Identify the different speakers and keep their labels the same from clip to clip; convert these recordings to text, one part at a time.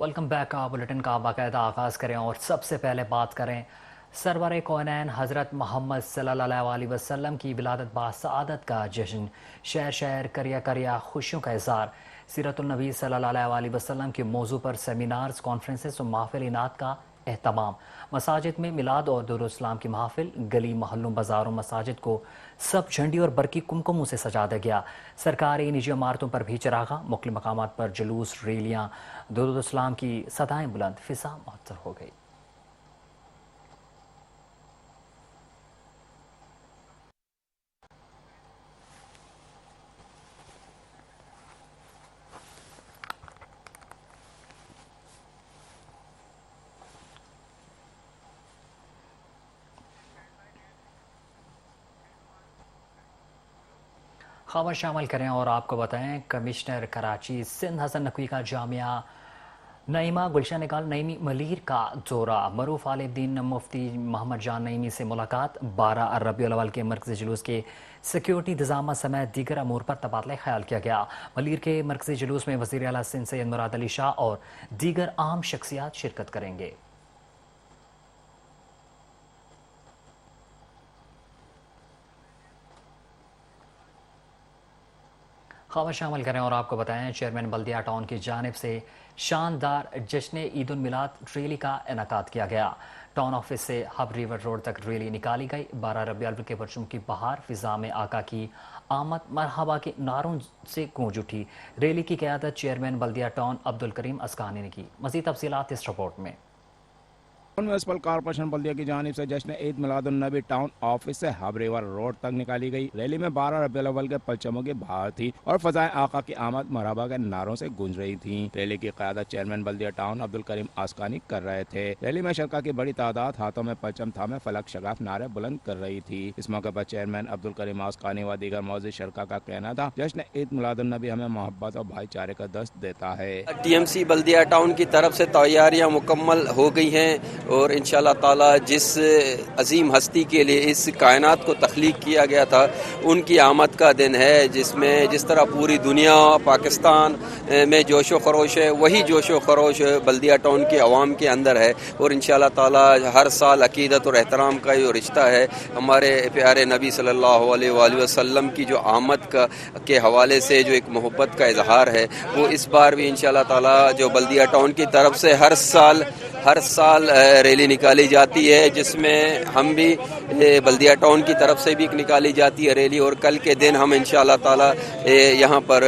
Speaker 1: Welcome back. Bulletin کا باقاعدہ آغاز کریں اور سب سے پہلے بات کریں سرور کونین حضرت محمد صلی اللہ علیہ وسلم کی ولادت باسعادت کا جشن. شہر شہر کریا کریا خوشیوں کا اظہار. سیرت النبی صلی اللہ علیہ وسلم کے موضوع پر سیمینارز، کانفرنسز و محفل انعقاد کا اہتمام. مساجد میں میلاد اور درود السلام کی محافل. گلی محلوں بازاروں مساجد کو سب جھنڈی اور برقی کمکموں سے سجا دیا گیا. سرکاری نجی عمارتوں پر بھی چراغاں. مختلف مقامات پر جلوس، ریلیاں، درود السلام کی صدائیں بلند. فضا معطر ہو گئی. خبر شامل کریں اور آپ کو بتائیں کمشنر کراچی سندھ حسن نقوی کا جامعہ نعیمہ گلشن نگال نعیمی ملیر کا دورہ. معروف عالم دین مفتی محمد جان نعیمی سے ملاقات. 12 ربیع الاول کے مرکزی جلوس کے سیکیورٹی انتظامات سمیت دیگر امور پر تبادلہ خیال کیا گیا. ملیر کے مرکزی جلوس میں وزیر اعلیٰ سندھ سید مراد علی شاہ اور دیگر اہم شخصیات شرکت کریں گے. خبر شامل کریں اور آپ کو بتائیں چیئرمین بلدیہ ٹاؤن کی جانب سے شاندار جشن عید المیلاد ریلی کا انعقاد کیا گیا. ٹاؤن آفس سے ہب ریور روڈ تک ریلی نکالی گئی. 12 ربیع الاول کے پرچم کی بہار فضا میں آقا کی آمد مرحبا کے نعروں سے گونج اٹھی. ریلی کی قیادت چیئرمین بلدیہ ٹاؤن عبدالکریم اسکانی نے کی. مزید تفصیلات اس رپورٹ میں.
Speaker 2: میونسپل کارپوریشن بلدیہ کی جانب سے جشن عید میلاد النبی ٹاؤن آفس سے ہب ریور روڈ تک نکالی گئی. ریلی میں 12 ربیع الاول کے پرچموں کی بہار تھی اور فضائیں آقا کی آمد مرحبا کے نعروں سے گونج رہی تھیں. ریلی کی قیادت چیئرمین بلدیہ ٹاؤن عبدالکریم آسکانی کر رہے تھے. ریلی میں شرکا کی بڑی تعداد ہاتھوں میں پرچم تھامے فلک شگاف نعرے بلند کر رہی تھی. اس موقع پر چیئرمین عبدالکریم آسکانی و دیگر معزز شرکا کا کہنا تھا جشن عید میلاد النبی ہمیں محبت اور بھائی چارے کا درس دیتا ہے.
Speaker 3: ٹی ایم سی بلدیہ ٹاؤن کی طرف سے تیاریاں مکمل ہو گئی ہیں اور انشاءاللہ تعالی جس عظیم ہستی کے لیے اس کائنات کو تخلیق کیا گیا تھا ان کی آمد کا دن ہے، جس طرح پوری دنیا پاکستان میں جوش و خروش ہے، وہی جوش و خروش بلدیہ ٹاؤن کے عوام کے اندر ہے. اور انشاءاللہ تعالی ہر سال عقیدت اور احترام کا یہ رشتہ ہے. ہمارے پیارے نبی صلی اللہ علیہ وآلہ وسلم کی جو آمد کے حوالے سے جو ایک محبت کا اظہار ہے وہ اس بار بھی انشاءاللہ تعالی جو بلدیہ ٹاؤن کی طرف سے ہر سال ریلی نکالی جاتی ہے، جس میں ہم بھی بلدیہ ٹاؤن کی طرف سے بھی نکالی جاتی ہے ریلی. اور کل کے دن ہم انشاءاللہ تعالی یہاں پر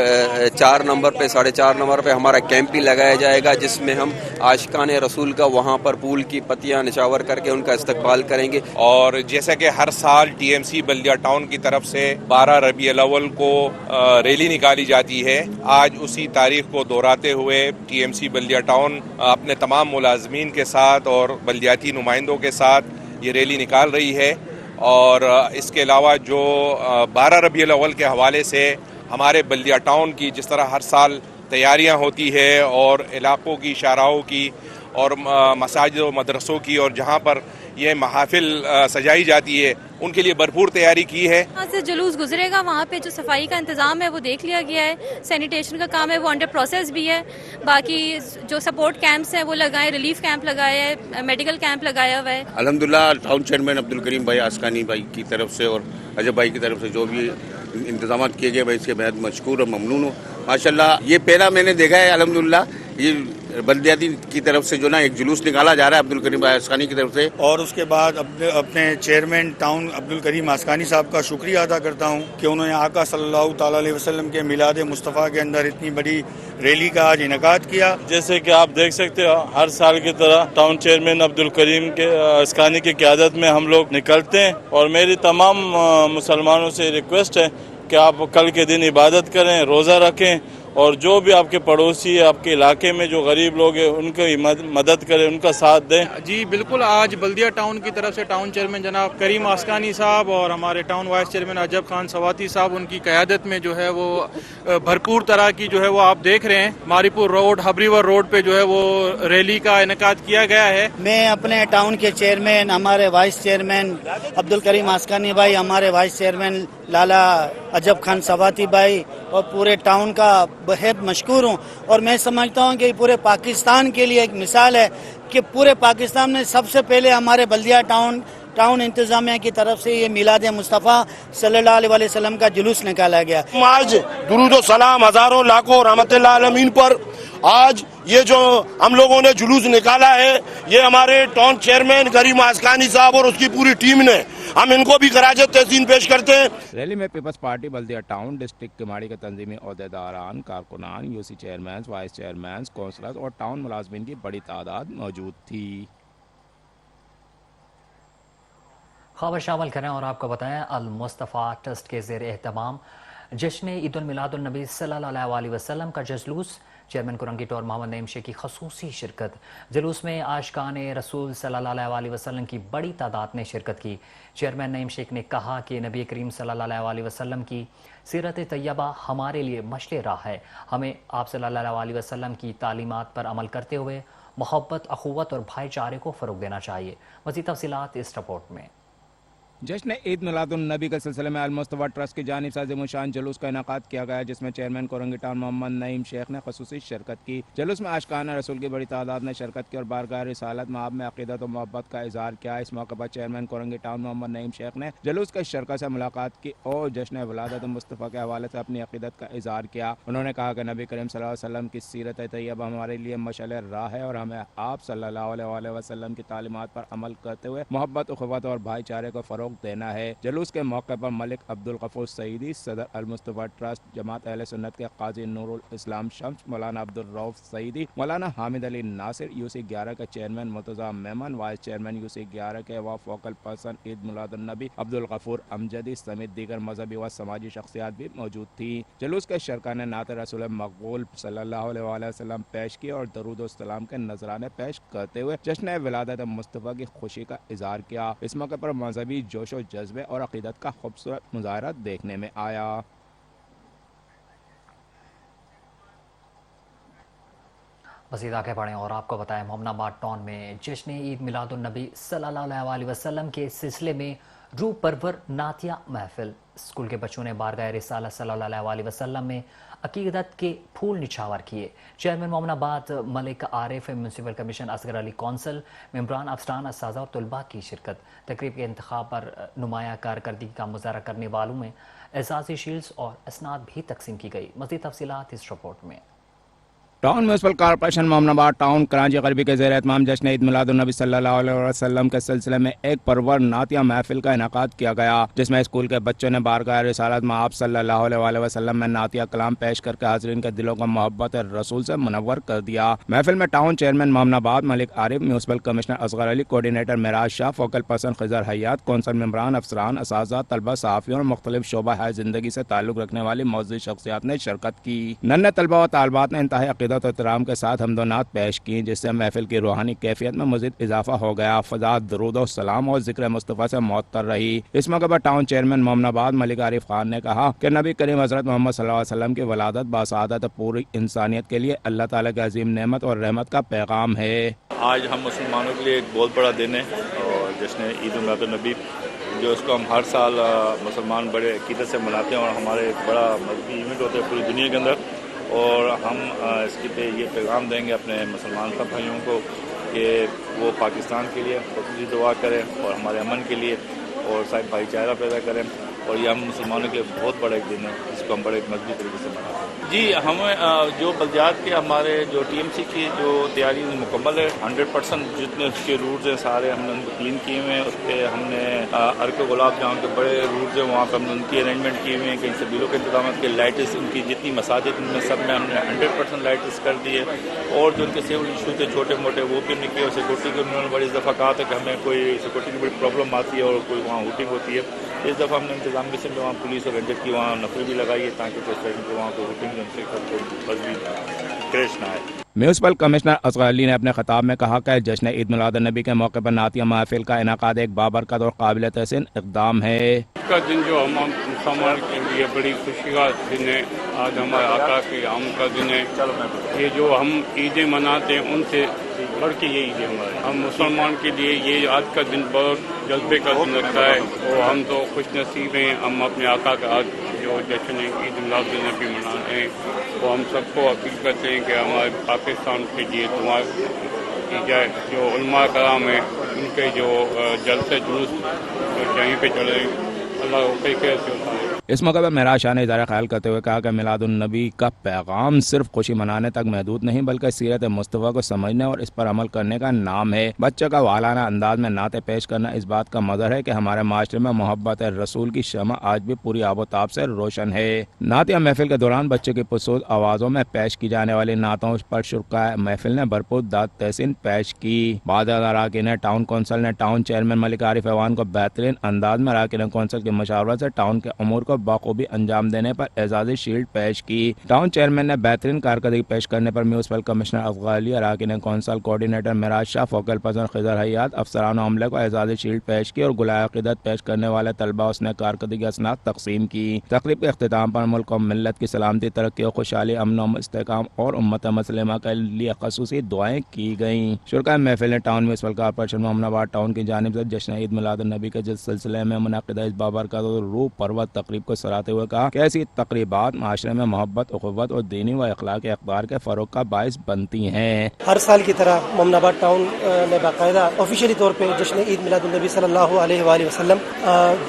Speaker 3: 4 نمبر پہ 4.5 نمبر پہ ہمارا کیمپ بھی لگایا جائے گا، جس میں ہم عاشقان رسول کا وہاں پر پھول کی پتیاں نشاور کر کے ان کا استقبال کریں گے.
Speaker 4: اور جیسا کہ ہر سال ٹی ایم سی بلدیہ ٹاؤن کی طرف سے 12 ربیع الاول کو ریلی نکالی جاتی ہے، آج اسی تاریخ کو دہراتے ہوئے ٹی ایم سی بلدیہ ٹاؤن اپنے تمام ملازمین کے ساتھ اور بلدیاتی نمائندوں کے ساتھ یہ ریلی نکال رہی ہے. اور اس کے علاوہ جو 12 ربیع الاول کے حوالے سے ہمارے بلدیہ ٹاؤن کی جس طرح ہر سال تیاریاں ہوتی ہے اور علاقوں کی شاہراہوں کی اور مساجد و مدرسوں کی اور جہاں پر یہ محافل سجائی جاتی ہے ان کے لیے بھرپور تیاری کی ہے.
Speaker 5: وہاں سے جلوس گزرے گا، وہاں پہ جو صفائی کا انتظام ہے وہ دیکھ لیا گیا ہے. سینیٹیشن کا کام ہے وہ انڈر پروسیس بھی ہے. باقی جو سپورٹ کیمپس ہیں وہ لگائے، ریلیف کیمپ لگایا ہے، میڈیکل کیمپ لگایا ہوا ہے.
Speaker 6: الحمدللہ ٹاؤن چیئرمین عبدالکریم بھائی آسکانی بھائی کی طرف سے اور اجب بھائی کی طرف سے جو بھی انتظامات کیے گئے میں اس کے بہت مشکور اور ممنون ہوں. ماشاءاللہ یہ پہلا میں نے دیکھا ہے الحمدللہ یہ بلدیاتی کی طرف سے جو نا ایک جلوس نکالا جا رہا ہے عبدالکریم بھائی آسکانی کی طرف سے.
Speaker 7: اور اس کے بعد اپنے چیئرمین ٹاؤن عبدالکریم آسکانی صاحب کا شکریہ ادا کرتا ہوں کہ انہوں نے آقا صلی اللہ تعالی علیہ وسلم کے میلاد مصطفیٰ کے اندر اتنی بڑی ریلی کا آج انعقاد کیا.
Speaker 8: جیسے کہ آپ دیکھ سکتے ہو ہر سال کی طرح ٹاؤن چیئرمین عبدالکریم کے آسکانی کی قیادت میں ہم لوگ نکلتے ہیں. اور میری تمام مسلمانوں سے ریکویسٹ ہے کہ آپ کل کے دن عبادت کریں، روزہ رکھیں اور جو بھی آپ کے پڑوسی آپ کے علاقے میں جو غریب لوگ ہیں ان کی مدد کریں، ان کا ساتھ دیں.
Speaker 9: جی بالکل، آج بلدیہ ٹاؤن کی طرف سے ٹاؤن چیئرمین جناب کریم آسکانی صاحب اور ہمارے ٹاؤن وائس چیئرمین عجب خان سواتی صاحب ان کی قیادت میں جو ہے وہ بھرپور طرح کی جو ہے وہ آپ دیکھ رہے ہیں ماری پور روڈ ہب ریور روڈ پہ جو ہے وہ ریلی کا انعقاد کیا گیا ہے.
Speaker 10: میں اپنے ٹاؤن کے چیئرمین ہمارے وائس چیئرمین عبدالکریم آسکانی بھائی، ہمارے وائس چیئرمین لالا عجب خان سواتی بھائی اور پورے ٹاؤن کا बेहद मशकूर हूँ और मैं समझता हूँ कि पूरे पाकिस्तान के लिए एक मिसाल है कि पूरे पाकिस्तान में सबसे पहले हमारे बल्दिया टाउन इंतजामिया की तरफ से ये मिलाद मुस्तफ़ा सल्लल्लाहु अलैहि वसल्लम का जुलूस निकाला गया।
Speaker 11: आज दुरूद और सलाम हजारों लाखों रहमतुल्लाह आलमीन पर आज ये जो हम लोगों ने जुलूस निकाला है, ये हमारे टाउन चेयरमैन करीम आसकानी साहब और उसकी पूरी टीम ने, हम इनको भी खराज तहसीन पेश करते हैं।
Speaker 2: रैली में पीपल्स पार्टी बल्दिया टाउन डिस्ट्रिक्ट किमाड़ी के तंजीमी ओहदेदारान, कारकुनान, UC chairman, vice chairman, councillor और टाउन मुलाजमीन की बड़ी तादाद मौजूद थी।
Speaker 1: खबर शामिल करें और आपको बताएं, अल मुस्तफ़ा ट्रस्ट के ज़ेर एहतमाम जश्न ईद उल मिलाद उन नबी सल्लल्लाहु अलैहि वसल्लम का जुलूस, चेयरमैन कुरंगी टोर मोहम्मद नईम शेख की खसूसी शिरकत। जुलूस में आशिकान रसूल सल्लल्लाहु अलैहि वसल्लम की बड़ी तादाद ने शिरकत की। चेयरमैन नईम शेख ने कहा कि नबी करीम सल्लल्लाहु अलैहि वसल्लम की सीरत तैयबा हमारे लिए मशले राह है। हमें आप सल्लल्लाहु अलैहि वसल्लम की तालीमात पर अमल करते हुए मोहब्बत, अखुवत और भाईचारे को फ़रोग़ देना चाहिए। मज़ीद तफ़सीलात इस रिपोर्ट में।
Speaker 2: जश्न ईद मिलाद उन नबी के सिलसिले में अल मुस्तफ़ा ट्रस्ट की जानिब से अज़ीमुशान जुलूस का इनेकाद किया गया, जिसमें चेयरमैन कोरंगी टाउन मोहम्मद नईम शेख ने खसूसी शिरकत की। जुलूस में आशिकान रसूल की बड़ी तादाद ने शिरकत की और बारगाह रिसालत माब में अक़ीदत और मोहब्बत का इज़हार किया। इस मौके पर चेयरमैन कोरंगी टाउन मोहम्मद नईम शेख ने जुलूस के शिरकत से मुलाकात की और जश्न विलादत मुस्तफ़ा के हवाले से अपनी अक़ीदत का इज़हार किया। उन्होंने कहा कि नबी करीम सल्लल्लाहु अलैहि वसल्लम की सीरत तैयबा हमारे लिए मशअल राह है और हमें आप सल्लल्लाहु अलैहि वसल्लम की तालीमात पर अमल करते हुए मोहब्बत, उख़वत और भाईचारे को फ़रोग़ देना है। जुलूस के मौके पर मलिक अब्दुल गफूर सईदी, सदर अल मुस्तफ़ा ट्रस्ट जमात अहले सुन्नत के काजी नूरुल इस्लाम शम्स, मौलाना अब्दुल रऊफ सईदी, मौलाना हामिद अली नासिर, यूसी 11 के chairman Murtaza Memon, vice chairman UC 11 के व फोकल पर्सन ईद मिलादुन नबी अब्दुल गफूर अमजदी समेत दीगर मजहबी व समाजी शख्सियात भी मौजूद थी। जुलूस के शरका ने नात रसूल मकबूल सल्लल्लाहु अलैहि वसल्लम पेश की और दरूद व सलाम के नजराने पेश करते हुए जश्न विलादत मुस्तफ़ा की खुशी का इज़हार किया। इस मौके पर मजहबी जोश व जज्बे और अक़ीदत का खूबसूरत मुज़ाहरा देखने में आया।
Speaker 1: मज़ीद आगे बढ़ें और आपको बताएं, मोहम्मदाबाद टाउन में जश्न ईद मिलाद उन नबी सल्लल्लाहु अलैहि वसल्लम के सिलसिले में रूह परवर नातिया महफिल। स्कूल के बच्चों ने बारगाह रिसालत सल्लल्लाहु अलैहि वसल्लम में अकीदत के फूल निछावर किए। Chairman Mohammadabad Malik Arif, municipal commission Asghar Ali, council मेंबरान, अफसरान, अस्ताज़ा और तुलबा की शिरकत। तकरीब के इंतखाब पर नुमाया कारकर्दगी का मुजाहरा करने वालों में एजाज़ी शील्ड्स और असनाद भी तकसीम की गई। मज़ीद तफसीलात इस रिपोर्ट में।
Speaker 2: Town municipal corporation Mohammadabad town Karachi garbi के ज़ेर एहतमाम जश्न ईद मिलाद उन नबी सल्लल्लाहु अलैहि वसल्लम के सिलसिले में एक परवर नातिया महफिल का इनेकाद किया गया, जिसमें स्कूल के बच्चों ने बारगाह रिसालत में आप सल्लल्लाहु अलैहि वसल्लम में नातिया कलाम पेश करके हाज़रीन के दिलों को मोहब्बत रसूल से मुनव्वर कर दिया। महफिल में town chairman Mohammadabad Malik Arif, municipal commissioner Asghar Ali, coordinator Meraj Shah, focal person Khizar Hayat, council मेंबरान, अफसरान, असातिज़ा, तलबा, सहाफ़ियों और मुख्तलिफ शोबा है ज़िंदगी से ताल्लुक़ रखने वाली मौजूद शख्सियात ने शिरकत की। नन्हे तलबा व तालबात ने इंतहाई अक़ीदत और एहतराम के साथ हमदोनात पेश की, जिससे महफिल की रूहानी कैफियत में मज़ीद इजाफा हो गया। फ़ज़ा दरूद और सलाम और ज़िक्र मुस्तफ़ा से मुअत्तर रही। इस मौके पर टाउन चेयरमैन मोहम्मदाबाद मलिक आरिफ खान ने कहा कि नबी करीम हज़रत मोहम्मद सल्लल्लाहु अलैहि वसल्लम की वलादत बासादत पूरी इंसानियत के लिए अल्लाह ताला की अजीम नेमत और रहमत का पैगाम है।
Speaker 8: आज हम मुसलमानों के लिए एक बहुत बड़ा दिन है और जश्न ईद उल मिलाद नबी, जो इसको हम हर साल मुसलमान बड़े अक़ीदत से मनाते हैं और हमारे एक बड़ा मजहबी इवेंट होता है पूरी दुनिया के अंदर। और हम इसके पे ये पैगाम देंगे अपने मुसलमान सब भाइयों को कि वो पाकिस्तान के लिए खुशी दुआ करें और हमारे अमन के लिए और शायद भाईचारा पैदा करें। और ये हम मुसलमानों के बहुत बड़ा एक दिन है, इसको हम बड़े मजबूत तरीके से मनाते हैं। जी, हमें जो बल्दियात के हमारे जो टीएमसी की जो तैयारी मुकम्मल है, 100% जितने उसके रूट्स हैं सारे हमने उनको क्लीन किए हुए हैं। उस पर हमने अर्क गुलाब जहाँ के बड़े रूट्स हैं वहाँ पर हमने उनकी अरेंजमेंट किए हुए हैं। कहीं सबीलों के इंतजाम के लाइट्स उनकी जितनी मसाजिद उनमें सब में हमने 100% लाइट्स कर दी है। और जो उनके सिविल इशू थे छोटे मोटे वो भी हमने किए। और सिक्योरिटी के उन्होंने बड़ी दफ़ा कहा था कि हमें कोई सिक्योरिटी की बड़ी प्रॉब्लम आती है और कोई वहाँ हुटिंग होती है। इस दफ़ा हमने इंतजाम भी से वहाँ पुलिस और रेंजर की वहाँ नफरी भी लगाई है ताकि को वहाँ को हुटिंग उनसे मजबूत क्रैश ना आए।
Speaker 2: म्यूनसिपल कमिश्नर असगर अली ने अपने खिताब में कहा कि जश्न ईद मिलाद नबी के मौके पर नातिया महफिल का इनेकाद एक बाबरकत और काबिल तहसीन इक़दाम है।
Speaker 12: का दिन जो हम मुसलमान के लिए बड़ी खुशी का दिन है
Speaker 8: آج ہمارے آقا کی آمد کا دن ہے. یہ جو ہم عیدیں مناتے ہیں ان سے بڑھ کے یہ عید ہے ہمارے. ہم مسلمان کے لیے یہ آج کا دن بہت جذبے کا دن لگتا ہے اور ہم تو خوش نصیب ہیں. ہم اپنے آقا کا آج جو جشن عید میلاد النبی منا رہے ہیں وہ ہم سب کو اپیل کرتے ہیں کہ ہمارے پاکستان کے لیے دعا کی جائے. جو علماء کرام ہیں ان کے جو جلسے جلوس جو یہیں پہ چلے اللہ کو کئی خیر سے ہوتا ہے.
Speaker 2: اس موقع پر معراج شاہ نے اظہار خیال کرتے ہوئے کہا کہ میلاد النبی کا پیغام صرف خوشی منانے تک محدود نہیں بلکہ سیرت مصطفیٰ کو سمجھنے اور اس پر عمل کرنے کا نام ہے. بچوں کا والانہ انداز میں نعتیں پیش کرنا اس بات کا مظہر ہے کہ ہمارے معاشرے میں محبت رسول کی شمع آج بھی پوری آب و تاب سے روشن ہے. نعتیہ محفل کے دوران بچوں کی پرسود آوازوں میں پیش کی جانے والی نعتوں پر شرکائے محفل نے بھرپور داد تحسین پیش کی. بعد اراکین ٹاؤن کونسل نے ٹاؤن چیئرمین ملک عارف ایوان کو بہترین انداز میں اراکین کونسل کی مشاورت سے ٹاؤن کے امور کو بخوبی انجام دینے پر اعزازی شیلڈ پیش کی. ٹاؤن چیئرمین نے بہترین کارکردگی پیش کرنے پر میونسپل کمشنر افغالی، اراکین کونسل کوارڈینیٹر معراج شاہ، فوکل پرسن خضر حیات، افسران و عملے کو اعزازی شیلڈ پیش کی اور گلائے عقیدت پیش کرنے والے طلباء اس نے کارکردگی اسناد تقسیم کی. تقریب کے اختتام پر ملک و ملت کی سلامتی، ترقی و خوشحالی، امن و استحکام اور امت مسلمہ کے لیے خصوصی دعائیں کی گئیں. شرکاء محفل نے ٹاؤن میونسپل کارپوریشن محمد آباد ٹاؤن کی جانب سے جشن عید میلاد النبی کے سلسلے میں منعقدہ اس بابرکت اور روح پرور تقریب کو سراہتے ہوئے کہا کہ ایسی تقریبات معاشرے میں محبت، اخوت اور دینی و اخلاقی اقدار کے فروغ کا باعث بنتی ہیں.
Speaker 12: ہر سال کی طرح محمد آباد ٹاؤن میں باقاعدہ آفیشیلی طور پہ جشن عید میلاد النبی صلی اللہ علیہ وآلہ وسلم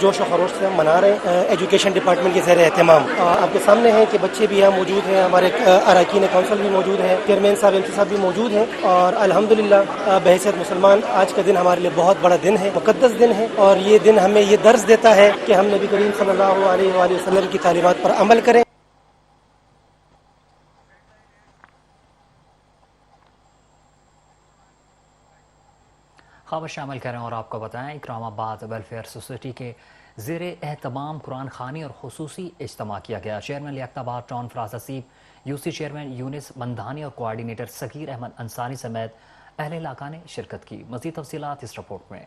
Speaker 12: جوش و خروش سے منا رہے ہیں. ایجوکیشن ڈپارٹمنٹ کے زیر اہتمام آپ کے سامنے ہیں کہ بچے بھی یہاں موجود ہیں، ہمارے اراکین کونسل بھی موجود ہیں، چیئرمین صاحب ایم سی صاحب بھی موجود ہیں اور الحمدللہ بحیثیت مسلمان آج کا دن ہمارے لیے بہت بڑا دن ہے، مقدس دن ہے اور یہ دن ہمیں یہ درس دیتا ہے کہ ہم نبی کریم صلی اللہ علیہ وآلہ وسلم کی تعلیمات پر عمل کریں.
Speaker 1: خبر شامل کریں اور آپ کو بتائیں اکرام آباد ویلفیئر سوسائٹی کے زیر اہتمام قرآن خوانی اور خصوصی اجتماع کیا گیا. Chairman Liaquatabad town Faraz Haseeb, U C chairman Younus Bandhani اور کوآرڈینیٹر صغیر احمد انصاری سمیت اہل علاقہ نے شرکت کی. مزید تفصیلات اس رپورٹ میں.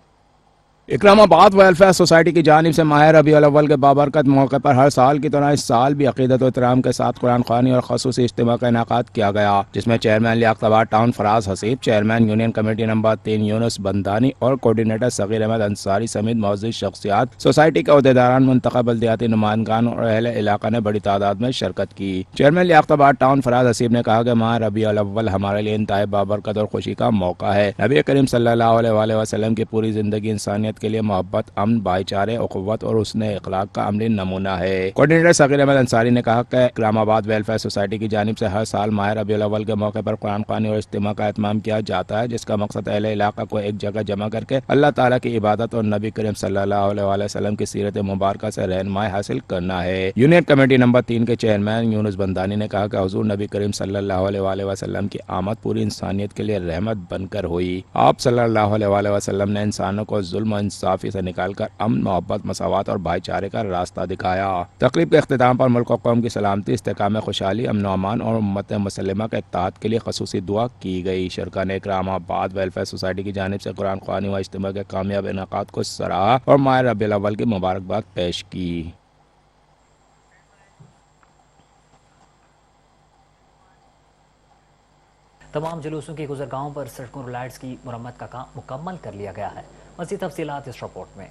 Speaker 2: اکرام آباد ویلفیئر سوسائٹی کی جانب سے ماہ ربیع الاول کے بابرکت موقع پر ہر سال کی طرح اس سال بھی عقیدت و احترام کے ساتھ قرآن خوانی اور خصوصی اجتماع کا انعقاد کیا گیا، جس میں chairman Liaquatabad town Faraz Haseeb, chairman union committee number 3 Younus Bandhani اور کوآرڈینیٹر صغیر احمد انصاری سمیت معزز شخصیات، سوسائٹی کے عہدیداران، منتخب بلدیاتی نمائندگان اور اہل علاقہ نے بڑی تعداد میں شرکت کی. Chairman Liaquatabad town Faraz Haseeb نے کہا کہ ماہ ربیع الاول ہمارے لیے انتہائی بابرکت اور خوشی کا موقع ہے. نبی کریم صلی اللہ علیہ وآلہ وسلم کی پوری زندگی انسانیت کے لیے محبت، امن، بھائی چارے، اخوت اور حسن اخلاق کا عملی نمونہ ہے. کوآرڈینیٹر صغیر احمد انصاری نے کہا کہ اکرام آباد ویلفیئر سوسائٹی کی جانب سے ہر سال ماہ ربیع الاول کے موقع پر قرآن خوانی اور اجتماع کا اہتمام کیا جاتا ہے، جس کا مقصد اہل علاقہ کو ایک جگہ جمع کر کے اللہ تعالیٰ کی عبادت اور نبی کریم صلی اللہ علیہ وآلہ وسلم کی سیرت مبارکہ سے رہنمائی حاصل کرنا ہے. یونین کمیٹی نمبر 3 کے چیئرمین یونس بندانی نے کہا کہ حضور نبی کریم صلی اللہ علیہ وآلہ وسلم کی آمد پوری انسانیت کے لیے رحمت بن کر ہوئی. آپ صلی اللہ علیہ وآلہ وسلم نے انسانوں کو ظلم و انصافی سے نکال کر امن، محبت، مساوات اور بھائی چارے کا راستہ دکھایا. تقریب کے اختتام پر ملک و قوم کی سلامتی، استحکام، خوشحالی، امن و امان اور امت مسلمہ کے اتحاد کے لیے خصوصی دعا کی گئی. شرکاء نے اکرام آباد ویلفیئر سوسائٹی کی جانب سے قرآن خوانی و اجتماع کے کامیاب انعقاد کو سراہا اور ماہ ربیع الاول کی مبارکباد پیش کی.
Speaker 1: تمام جلوسوں کی گزرگاہوں پر سڑکوں اور لائٹس کی مرمت کا کام مکمل کر لیا گیا ہے. مزید تفصیلات اس رپورٹ میں.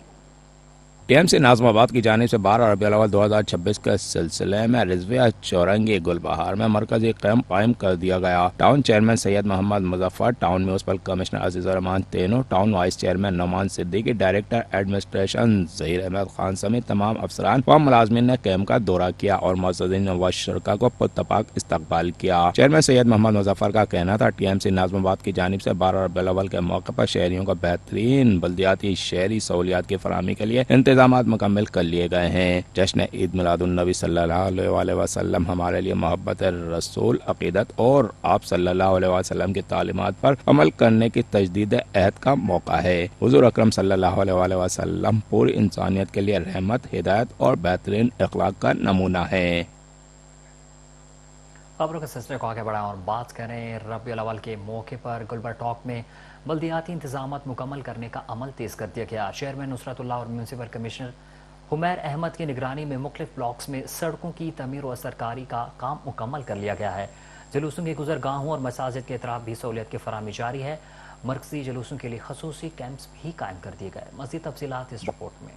Speaker 2: ٹی ایم سی ناظم آباد کی جانب سے 12 ربیع الاول 2026 کے سلسلے میں رضویہ چورنگی گل بہار میں مرکزی کیمپ قائم کر دیا گیا. Town chairman Syed Muhammad Muzaffar, town municipal commissioner Aziz ur Rahman Teno, town vice chairman Noman Siddiqui, director administration Zaheer Ahmed Khan سمیت تمام افسران و ملازمین نے کیمپ کا دورہ کیا اور معززین و شرکاء کو پرتپاک استقبال کیا. چیئرمین سید محمد مظفر کا کہنا تھا ٹی ایم سی ناظم آباد کی جانب سے 12 ربیع الاول کے موقع پر شہریوں کو بہترین بلدیاتی شہری سہولیات کی فراہمی کے لیے انتظامات مکمل کر لیے گئے ہیں. جشن عید میلاد النبی صلی اللہ علیہ وآلہ وسلم ہمارے لیے محبت رسول، عقیدت اور آپ صلی اللہ علیہ وسلم کی تعلیمات پر عمل کرنے کی تجدید عہد کا موقع ہے. حضور اکرم صلی اللہ علیہ وآلہ وسلم پوری انسانیت کے لیے رحمت، ہدایت اور بہترین اخلاق کا نمونہ ہے.
Speaker 1: خبروں کے سلسلے کو آگے بڑھائیں اور بات کریں ربیع الاول کے موقع پر گلبر ٹاک میں بلدیاتی انتظامات مکمل کرنے کا عمل تیز کر دیا گیا. چیئرمین نصرت اللہ اور میونسپل کمشنر हुमैर अहमद की निगरानी में मुख्तलिफ ब्लॉक्स में सड़कों की तमीर और सरकारी का काम मुकम्मल कर लिया गया है। जुलूसों की गुजरगाहों और मसाजिद के अतराफ भी सहूलियत की फराहमी जारी है। मरकजी जुलूसों के लिए खसूसी कैंप्स भी कायम कर दिए गए। मज़ीद तफसीलात इस रिपोर्ट में।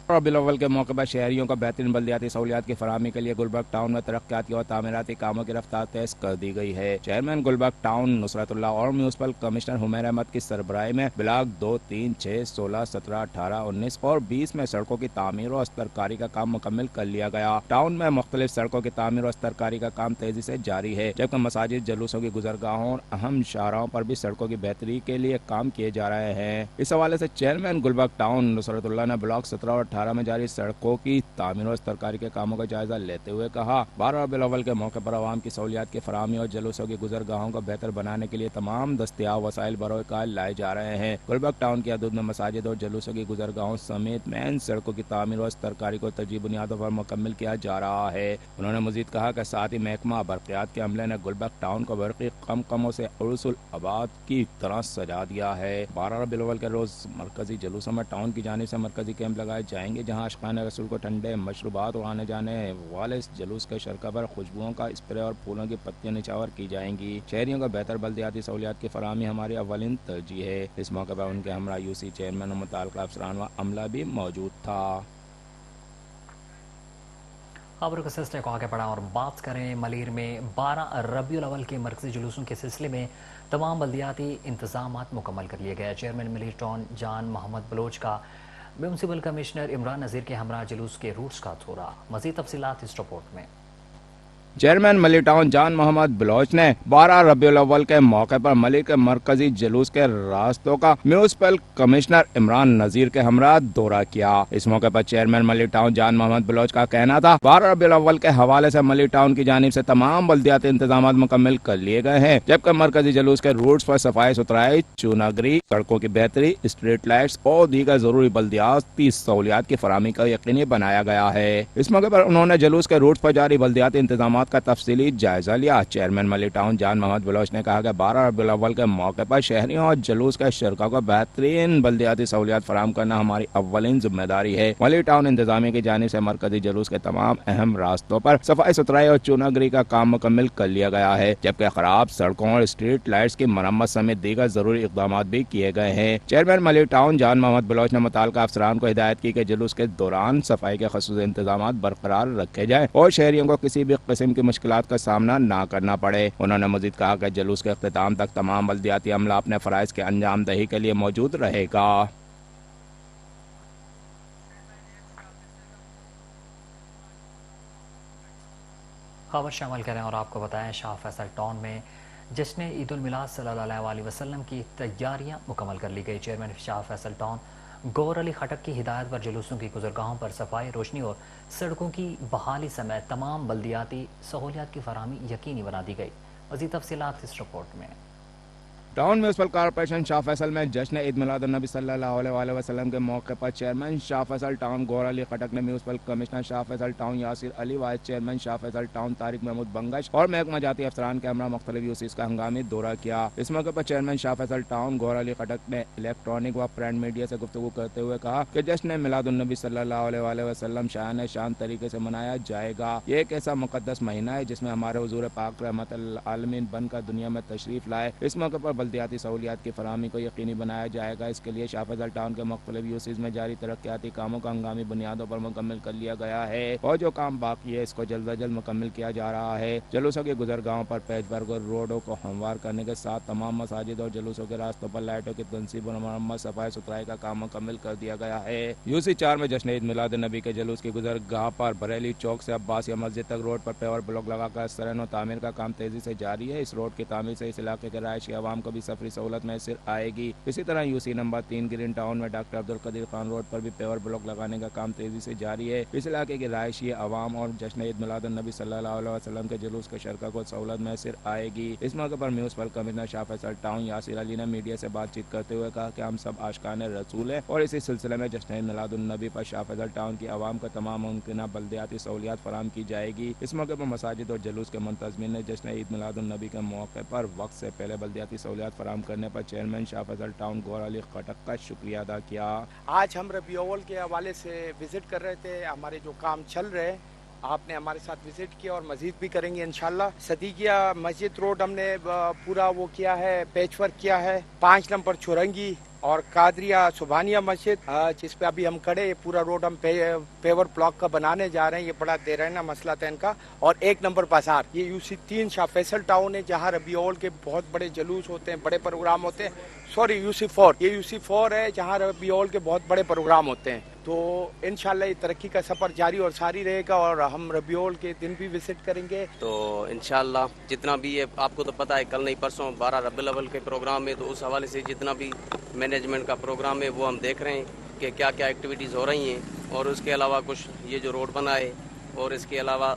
Speaker 2: रबीउल अव्वल के मौके पर शहरियों को बेहतरीन बल्दियाती सहूलियात की फराहमी के लिए गुलबर्ग टाउन में तरक्याती और तामीराती कामों की रफ्तार तेज कर दी गई है। चेयरमैन गुलबर्ग टाउन नुसरतुल्लाह और म्यूनसिपल कमिश्नर हुमैर अहमद की सरबराही में ब्लॉक 2, 3, 6, 16, 17, 18, 19 और 20 में सड़कों की तामीर और अस्तरकारी का काम मुकम्मल कर लिया गया। टाउन में मुख्तलिफ सड़कों की तामीर और अस्तरकारी का काम तेजी से जारी है, जबकि मसाजिद, जुलूसों की गुजरगाहों और अहम शाहराहों पर भी सड़कों की बेहतरी के लिए काम किए जा रहे हैं। इस हवाले से चेयरमैन गुलबर्ग टाउन नुसरतुल्लाह ने ब्लॉक 17 और 18 में जारी सड़कों की तामीर और सरकारी के कामों का जायजा लेते हुए कहा, 12 रबीउल अव्वल के मौके पर आवाम की सहूलियात की फराहमी और जुलूसों की गुजरगाहों को बेहतर बनाने के लिए तमाम दस्तयाब वसाइल बरोए कार लाए जा रहे हैं। गुलबर्ग टाउन की हदूद में मसाजिद और जुलूसों की गुजरगाहों समेत मेन सड़कों की तामीर और सरकारी को तरजीह बुनियादों पर मुकम्मल किया जा रहा है। उन्होंने मजीद कहा कि साथ ही महकमा बरक़ियात के अमले ने गुलबर्ग टाउन को बरक़ी कमों से उर्सुल आबाद की तरह सजा दिया है। 12 रबीउल अव्वल के रोज मरकजी जुलूसों में टाउन की जानिब से मरकजी कैंप लगाए जाएंगे, जहाँ आशिक़ाने रसूल को ठंडे मशरूबात और आने जाने वाले जुलूस के शरका पर खुशबुओं का स्प्रे और फूलों की पत्तियां निछावर की जाएंगी। शहरियों को बेहतर बल्दियाती सहूलियात की फराहमी हमारी अव्वलिन तरजीह है। इस मौके पर उनके हमरा यूसी चेयरमैन और मुताल्लिक़ अफसरान व अमला भी मौजूद था।
Speaker 1: खबरों के सिलसिले को आगे बढ़ा और बात करें मलीर में 12 रबीउल अव्वल के मरकजी जुलूसों के सिलसिले में तमाम बल्दियाती इंतजामात मुकम्मल कर लिए गए। चेयरमैन मलीर टाउन जान मोहम्मद बलोच का म्यूनसिपल कमिश्नर इमरान नज़ीर के हमरा जुलूस के रूट्स का दौरा। मज़ीद तफसीलात इस रिपोर्ट में।
Speaker 2: चेयरमैन मलिर टाउन जान मोहम्मद बलोच ने 12 रबीउल अव्वल के मौके पर मलिर के मरकजी जुलूस के रास्तों का म्यूनसिपल कमिश्नर इमरान नज़ीर के हमरा दौरा किया। इस मौके पर चेयरमैन मलिर टाउन जान मोहम्मद बलोच का कहना था, 12 रबीउल अव्वल के हवाले से मलिर टाउन की जानिब से तमाम बल्दियाती इंतजाम मुकम्मल कर लिए गए हैं, जबकि मरकजी जुलूस के रूट्स पर सफाई सुथराई, चूनागरी, सड़कों की बेहतरी, स्ट्रीट लाइट्स और दीगर जरूरी बल्दियाती सहूलियात की फराहमी का यकीनी बनाया गया है। इस मौके पर उन्होंने जुलूस के रूट्स पर जारी बल्दियाती इंतजाम का तफसीली जायजा लिया। चेयरमैन मलिर टाउन जान मोहम्मद बलोच ने कहा कि 12 रबीउल अव्वल के मौके पर शहरियों और जुलूस के शरका को बेहतरीन बल्दियाती सहूलियात फराहम करना हमारी अव्वलिन जिम्मेदारी है। मलिर टाउन इंतजामिया की जानिब से मरकजी जुलूस के तमाम अहम रास्तों पर सफाई सुथराई और चूनागरी का काम मुकम्मल कर लिया गया है, जबकि खराब सड़कों और स्ट्रीट लाइट्स की मरम्मत समेत दीगर जरूरी इकदाम भी किए गए हैं। चेयरमैन मलिर टाउन जान मोहम्मद बलोच ने मुताल्लिक़ा अफसरान को हिदायत की कि जुलूस के दौरान सफाई के खसूसी इंतजाम बरकरार रखे जाए और शहरियों को किसी भी किस्म की मुश्किलात का सामना ना करना पड़े। उन्होंने मजीद कहा कि जुलूस के इख्तिताम तक तमाम बल्दियाती अमला अपने फराइज के अंजाम दही के लिए मौजूद रहेगा।
Speaker 1: खबर शामिल करें और आपको बताएं, शाह फैसल टाउन में जश्न ईद उल मिलाद सल्लल्लाहु अलैहि वसल्लम की तैयारियां मुकम्मल कर ली गई। चेयरमैन शाह फैसल टाउन गौर अली खटक की हिदायत पर जुलूसों की गुजरगाहों पर सफाई, रोशनी और सड़कों की बहाली समेत तमाम बल्दियाती सहूलियात की फराहमी यकीनी बना दी गई। मज़ीद तफसीलात इस रिपोर्ट में।
Speaker 2: Town municipal corporation Shah Faisal में जश्न ईद मिलाद नबी सल्लल्लाहु अलैहि वसल्लम के मौके पर चेयरमैन शाह फैसल टाउन गौर अली खटक ने municipal commissioner Shah Faisal town Yasir Ali, vice chairman Shah Faisal town Tariq Mahmood Bangash और महकमा जाती अफसरान के हमरा मुख्तलिफ यूसीज का हंगामी दौरा किया। इस मौके पर चेयरमैन शाह फैसल टाउन गौर अली खटक ने इलेक्ट्रॉनिक व प्रिंट मीडिया से गुफ्तगू करते हुए कहा कि जश्न मिलाद नबी सल्लल्लाहु अलैहि वसल्लम शान शान तरीके से मनाया जाएगा। ये एक ऐसा मुकद्दस महीना है जिसमें हमारे हुजूर पाक रहमतुल आलमीन बनकर दुनिया में तशरीफ लाए। इस मौके पर बल्दियाती सहूलियात की फराहमी को यकीनी बनाया जाएगा। इसके लिए शाह फैसल टाउन के मुख्तलिफ यूसीज में जारी तरक्याती कामों का हंगामी बुनियादों पर मुकम्मल कर लिया गया है और जो काम बाकी है इसको जल्द अज जल्द मुकम्मल किया जा रहा है। जुलूसों के गुजरगाहों पर पैचवर्क और रोडों को हमवार करने के साथ तमाम मसाजिद और जुलूसों के रास्तों पर लाइटों की तनसीब और मरम्मत, सफाई सुथराई का काम मुकम्मल कर दिया गया है। यूसी 4 में जश्न ईद मिलाद नबी के जुलूस की गुजरगाह पर बरेली चौक से अब्बासिया मस्जिद तक रोड पर पेवर ब्लॉक लगाकर सरन और तामीर का काम तेजी से जारी है। इस रोड की तामीर से इस इलाके के रहायशी आवाम को भी सफरी सहूलत मैसर आएगी। इसी तरह यूसी नंबर 3 ग्रीन टाउन में डॉक्टर अब्दुल कदीर खान रोड पर भी पेवर ब्लॉक लगाने का काम तेजी से जारी है। इस इलाके के रहायशी आवाम और जश्न ईद मिलाद नबी सल्लल्लाहु अलैहि वसल्लम के जुलूस के शरका को सहूलत मैसर आएगी। इस मौके पर municipal commissioner Shah Faisal town Yasir Ali ने मीडिया से बातचीत करते हुए कहा कि हम सब आशिकाने रसूल है और इसी सिलसिले में जश्न ईद मिलाद नबी पर शाह फैसल टाउन की आवाम को तमाम मुमकिन बल्दियाती सहूलियात फराहम की जाएगी। इस मौके पर मसाजिद और जुलूस के मुंतज़मीन ने जश्न ईद मिलाद नबी के मौके पर वक्त से पहले बल्दियाती सहूलियात सहूलियात फराहम करने पर चेयरमैन शाह फैसल टाउन गौर अली खटक का शुक्रिया अदा किया।
Speaker 13: आज हम रबी अव्वल के हवाले से विज़िट कर रहे थे, हमारे जो काम चल रहे हैं आपने हमारे साथ विज़िट किया और मज़ीद भी करेंगे इंशाल्लाह। सदीकिया मस्जिद रोड हमने पूरा वो किया है, पैच वर्क किया है। 5 नंबर चुरंगी और कादरिया सुभानिया मस्जिद जिस पे अभी हम खड़े, ये पूरा रोड हम पेवर ब्लॉक का बनाने जा रहे हैं। ये बड़ा देराना मसला था इनका। और 1 नंबर बाजार, ये यूसी 3 शाह फैसल टाउन है जहाँ रबी अव्वल के बहुत बड़े जुलूस होते हैं, बड़े प्रोग्राम होते हैं। सॉरी यूसी 4, ये यूसी 4 है जहाँ रबी अव्वल के बहुत बड़े प्रोग्राम होते हैं। तो इंशाल्लाह ये तरक्की का सफ़र जारी और सारी रहेगा और हम रबी अव्वल के दिन भी विजिट करेंगे।
Speaker 3: तो इंशाल्लाह जितना भी है, आपको तो पता है कल नहीं परसों 12 रबी अव्वल के प्रोग्राम है, तो उस हवाले से जितना भी मैनेजमेंट का प्रोग्राम है वो हम देख रहे हैं कि क्या क्या एक्टिविटीज़ हो रही हैं। और उसके अलावा कुछ ये जो रोड बना है और इसके अलावा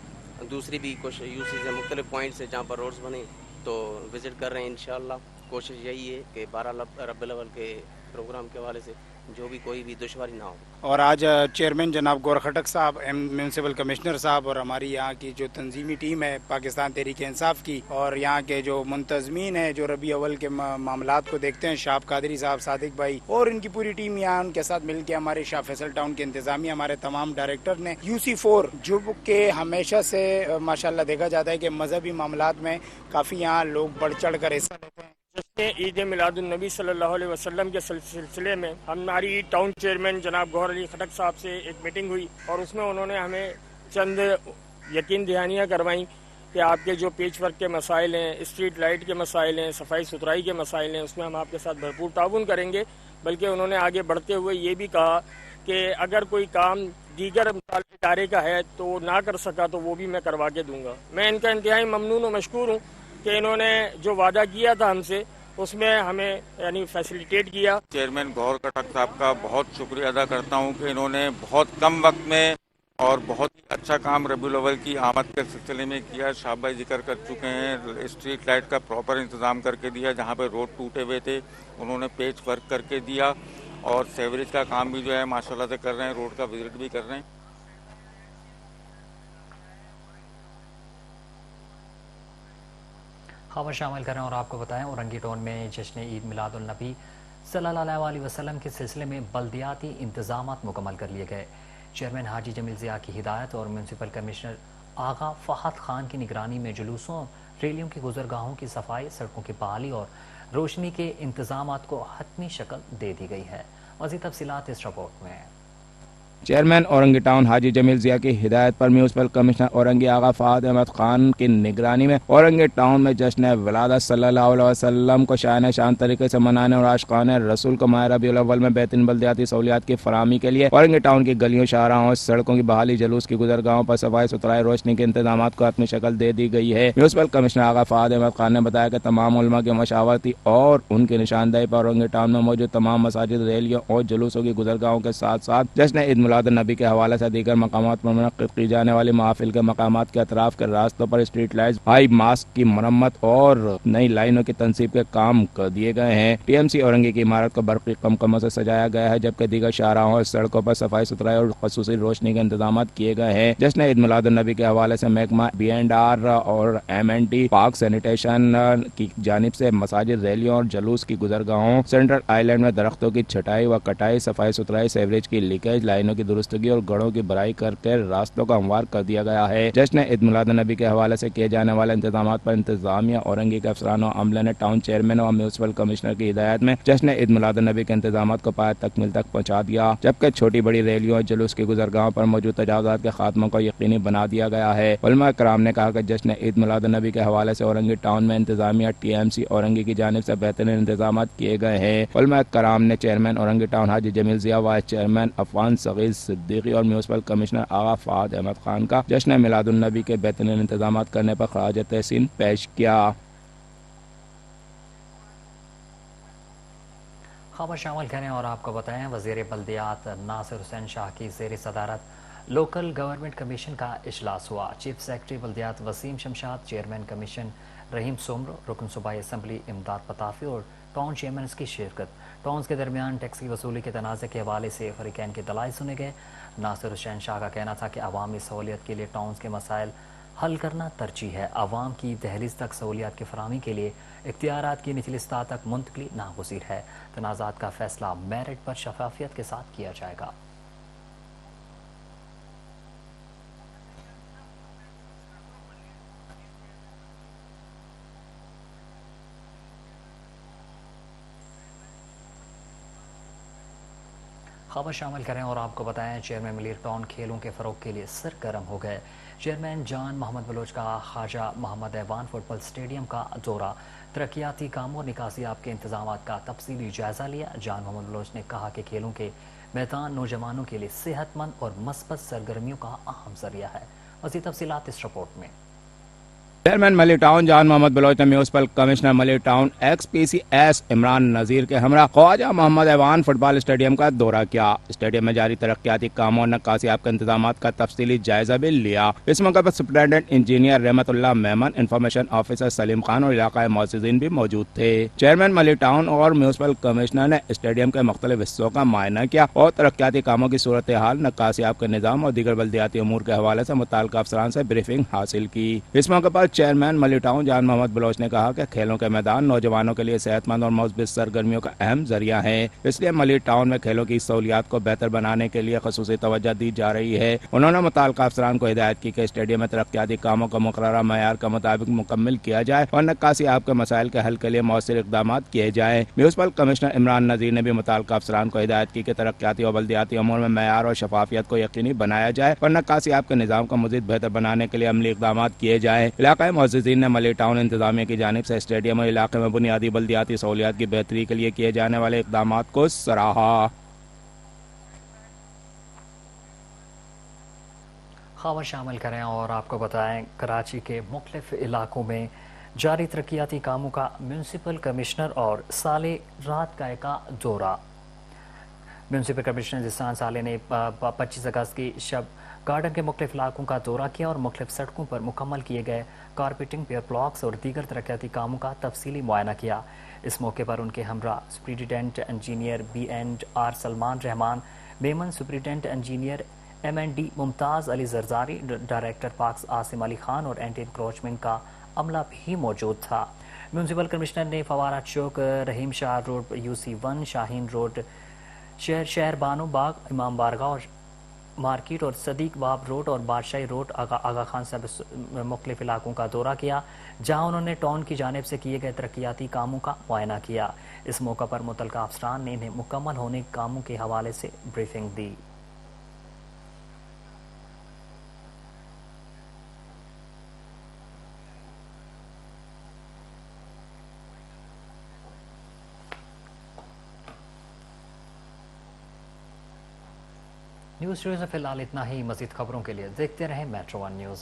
Speaker 3: दूसरी भी कुछ यूसी से मुख्तलिफ पॉइंट्स है जहाँ पर रोड्स बने, तो विज़िट कर रहे हैं इंशाल्लाह। कोशिश यही है कि 12 रबी अव्वल के प्रोग्राम के हवाले से जो भी कोई भी दुश्वारी ना हो।
Speaker 14: और आज चेयरमैन जनाब गौर खटक साहब, म्यूनसिपल कमिश्नर साहब और हमारी यहाँ की जो तंजीमी टीम है पाकिस्तान तहरीक इंसाफ की, और यहाँ के जो मुंतजमीन है जो रबी अव्वल के मामलात को देखते हैं, शाह कादरी साहब, सादिक भाई और इनकी पूरी टीम यहाँ उनके साथ मिलकर हमारे शाह फैसल टाउन के इंतजामिया, हमारे तमाम डायरेक्टर ने यूसी 4 जो के हमेशा से माशाल्लाह देखा जाता है कि मजहबी मामलात में काफ़ी यहाँ लोग बढ़ चढ़ कर हिस्सा लेते हैं।
Speaker 15: ईद मिलादुन्नबी सल्लल्लाहु अलैहि वसल्लम के सिलसिले में हमारी टाउन चेयरमैन जनाब गौर अली खटक साहब से एक मीटिंग हुई और उसमें उन्होंने हमें चंद यकीन दहानियाँ करवाई कि आपके जो पेच वर्क के मसाइल हैं, स्ट्रीट लाइट के मसाइल हैं, सफाई सुथराई के मसाइल हैं, उसमें हम आपके साथ भरपूर ताउन करेंगे। बल्कि उन्होंने आगे बढ़ते हुए ये भी कहा कि अगर कोई काम दीगर इदारे का है तो ना कर सका तो वो भी मैं करवा के दूँगा। मैं इनका इंतहाई ममनून और मशकूर हूँ कि इन्होंने जो वादा किया था हमसे उसमें हमें यानी फैसिलिटेट किया।
Speaker 16: चेयरमैन गौर खटक साहब का बहुत शुक्रिया अदा करता हूं कि इन्होंने बहुत कम वक्त में और बहुत ही अच्छा काम रबीउल अव्वल की आमद के सिलसिले में किया। शाह भाई जिक्र कर चुके हैं, स्ट्रीट लाइट का प्रॉपर इंतजाम करके दिया, जहां पे रोड टूटे हुए थे उन्होंने पेच वर्क करके दिया और सेवरेज का काम भी जो है माशाल्लाह से कर रहे हैं, रोड का विजिट भी कर रहे हैं।
Speaker 1: खबर शामिल करें और आपको बताएं, औरंगी टाउन में जश्न ईद मिलादुल नबी सल्लल्लाहु अलैहि वसल्लम के सिलसिले में बल्दियाती इंतजामात मुकम्मल कर लिए गए। चेयरमैन हाजी जमील ज़िया की हिदायत और म्यूनसिपल कमिश्नर आगा फहद खान की निगरानी में जुलूसों, रैलियों की गुजरगाहों की सफाई, सड़कों की बहाली और रोशनी के इंतजामात को हतमी शक्ल दे दी गई है। मज़ीद तफसीलात इस रिपोर्ट में।
Speaker 2: चेयरमैन औरंगी टाउन हाजी जमील ज़िया की हिदायत पर म्यूनसिपल कमिश्नर औरंगी आगा फहद अहमद खान की निगरानी में औरंगी टाउन में जश्न विलादत सल्लल्लाहु अलैहि वसल्लम को शान शान तरीके से मनाने और आशिकान रसूल को माह रबीउल अव्वल में बेहतरीन बल्दियाती सहूलियात की फराहमी के लिए औरंगी टाउन की गलियों, शाहराहों, सड़कों की बहाली, जुलूस की गुजरगाहों पर सफाई सुथराई, रोशनी के इंतजाम को अपनी शक्ल दे दी गई है। म्यूनसिपल कमिश्नर आगा फहद अहमद खान ने बताया कि तमाम उलमा की मशावरती और उनकी निशानदेही पर औरंगी टाउन में मौजूद तमाम मसाजिद, रैलियों और जुलूसों की गुजरगाहों के साथ साथ जश्न ईद मिलादुन नबी के हवाले से दीगर मकामात पर मुनक्किद की जाने वाली महफिल के मकामात के अतराफ के रास्तों पर स्ट्रीट लाइट्स, हाई मास्क की मरम्मत और नई लाइनों की तनसीब के काम कर दिए गए हैं। टीएमसी औरंगी की इमारत को बरक़ी कमकमों से सजाया गया है, जबकि दीगर शाहराहों और सड़कों पर सफाई सुथराई और खसूसी रोशनी के इंतजाम किए गए हैं। जश्न ईद मिलादुन नबी के हवाले से महकमा B&R और M&T पार्क सैनिटेशन की जानिब से मसाजिद, रैलियों और जुलूस की गुजरगाहों, सेंट्रल आइलैंड में दरख्तों की छटाई व कटाई, सफाई सुथराई, सेवरेज की लीकेज, लाइनों की दुरुस्तगी और गड़ों की भराई करके रास्तों को हमवार कर दिया गया है। जश्न ईद मिलादुन नबी के हवाले से किए जाने वाले इंतजाम पर इंतजामिया औरंगी के अफसरान और अमले ने टाउन चेयरमैन और म्यूनसिपल कमिश्नर की हिदायत में जश्न ईद मिलादुन नबी के इंतजाम को पाए तकमील तक पहुँचा दिया, जबकि छोटी बड़ी रैलियों और जुलूस की गुजरगाहों पर मौजूद तजावुज़ात के खात्मे को यकीनी बना दिया गया है। उलमा कराम ने कहा कि जश्न ईद मिलादुन नबी के हवाले से औरंगी टाउन में इंतजामिया TMC औरंगी की जानिब से बेहतरीन इंतजाम किए गए हैं। उलमा कराम ने चेयरमैन औरंगी टाउन हाजी जमील ज़िया, वाइस चेयरमैन अफवान सगीर सिद्दीकी और म्यूनसिपल कमिश्नर आगा फहद अहमद खान का जश्न मिलादुन नबी के बेहतरीन इंतजाम करने पर खराज तहसीन पेश किया।
Speaker 1: खबर शामिल करें और आपको बताएं, वज़ीर बल्दियात नासिर हुसैन शाह की ज़ेर सदारत लोकल गवर्नमेंट कमीशन का इजलास हुआ। चीफ सेक्रेटरी बल्दियात वसीम शमशाद, चेयरमैन कमीशन रहीम सोमरो, रुकन सूबाई असम्बली इमदाद पताफी और टाउन चेयरमैन की शिरकत। टाउन्स के दरमियान टैक्स की वसूली के तनाज़े के हवाले से फरीकैन के दलाइल सुने गए। नासिर हुसैन शाह का कहना था कि अवामी सहूलियत के लिए टाउन्स के मसाइल حل کرنا ترجیح ہے۔ عوام کی دہلیز تک سہولیات کی فراہمی کے لیے اختیارات کی نچلی سطح تک منتقلی ناگزیر ہے۔ تنازعات کا فیصلہ میرٹ پر شفافیت کے ساتھ کیا جائے گا۔ خبر شامل کریں اور آپ کو بتائیں چیئرمین ملیر ٹاؤن کھیلوں کے فروغ کے لیے سرگرم ہو گئے۔ چیئرمین جان محمد بلوچ کا خواجہ محمد ایوان فٹ بال اسٹیڈیم کا دورہ، ترقیاتی کاموں اور نکاسیاب کے انتظامات کا تفصیلی جائزہ لیا۔ جان محمد بلوچ نے کہا کہ کھیلوں کے میدان نوجوانوں کے لیے صحت مند اور مثبت سرگرمیوں کا اہم ذریعہ ہے۔ مزید تفصیلات اس رپورٹ میں۔
Speaker 2: چیئرمین ملیر ٹاؤن جان محمد بلوچ نے municipal commissioner Malir town ex P C S Imran Nazir کے ہمراہ خواجہ محمد ایوان فٹ بال اسٹیڈیم کا دورہ کیا۔ اسٹیڈیم میں جاری ترقیاتی کاموں اور نکاسیاب کے انتظامات کا تفصیلی جائزہ بھی لیا۔ اس موقع پر سپرنٹینڈنٹ انجینئر رحمت اللہ میمن، انفارمیشن آفیسر سلیم خان اور علاقائی معززین بھی موجود تھے۔ چیئرمین ملیر ٹاؤن اور میونسپل کمشنر نے اسٹیڈیم کے مختلف حصوں کا معائنہ کیا اور ترقیاتی کاموں کی صورتحال، نکاسیاب کے نظام اور دیگر بلدیاتی امور کے حوالے سے متعلقہ افسران سے بریفنگ حاصل کی۔ اس موقع پر چیئرمین ملیر ٹاؤن جان محمد بلوچ نے کہا کہ کھیلوں کے میدان نوجوانوں کے لیے صحت مند اور مثبت سرگرمیوں کا اہم ذریعہ ہے، اس لیے ملیر ٹاؤن میں کھیلوں کی سہولیات کو بہتر بنانے کے لیے خصوصی توجہ دی جا رہی ہے۔ انہوں نے متعلقہ افسران کو ہدایت کی کہ اسٹیڈیم میں ترقیاتی کاموں کو مقررہ معیار کے مطابق مکمل کیا جائے اور نکاسیاب کے مسائل کے حل کے لیے مؤثر اقدامات کیے جائیں۔ میونسپل کمشنر عمران نذیر نے بھی متعلقہ افسران کو ہدایت کی کہ ترقیاتی اور بلدیاتی امور میں معیار اور شفافیت کو یقینی بنایا جائے اور نکاسیاب کے نظام کو مزید بہتر بنانے کے لیے عملی اقدامات کیے جائیں۔ علاقائی معززین نے ملیر ٹاؤن انتظامیہ کی جانب سے اسٹیڈیم اور علاقے میں بنیادی بلدیاتی سہولیات کی بہتری کے لیے کیے جانے والے اقدامات کو سراہا۔
Speaker 1: خبر شامل کریں اور آپ کو بتائیں کراچی کے مختلف علاقوں میں جاری ترقیاتی کاموں کا میونسپل کمشنر اور صالح رات کا دورہ۔ میونسپل کمشنر جسان صالح نے 25 اگست کی شب گارڈن کے مختلف علاقوں کا دورہ کیا اور مختلف سڑکوں پر مکمل کیے گئے کارپیٹنگ، پیئر بلاکس اور دیگر ترقیاتی کاموں کا تفصیلی معائنہ کیا۔ اس موقع پر ان کے ہمراہ سپرنٹینڈنٹ انجینئر B&R سلمان رحمان، میمن سپرنٹینڈنٹ انجینئر M&D ممتاز علی زرزاری، ڈائریکٹر پارکس عاصم علی خان اور اینٹی انکروچمنٹ کا عملہ بھی موجود تھا۔ میونسپل کمشنر نے فوارہ چوک، رحیم شاہ روڈ، UC1، شاہین روڈ، شہر بانو باغ، امام بارگاہ اور مارکیٹ اور صدیق باب روڈ اور بادشاہی روڈ، آغا خان صاحب مختلف علاقوں کا دورہ کیا، جہاں انہوں نے ٹاؤن کی جانب سے کیے گئے ترقیاتی کاموں کا معائنہ کیا۔ اس موقع پر متعلقہ افسران نے انہیں مکمل ہونے کے کاموں کے حوالے سے بریفنگ دی۔ نیوز میں فی الحال اتنا ہی۔ مزید خبروں کے لیے دیکھتے رہیں میٹرو 1 نیوز۔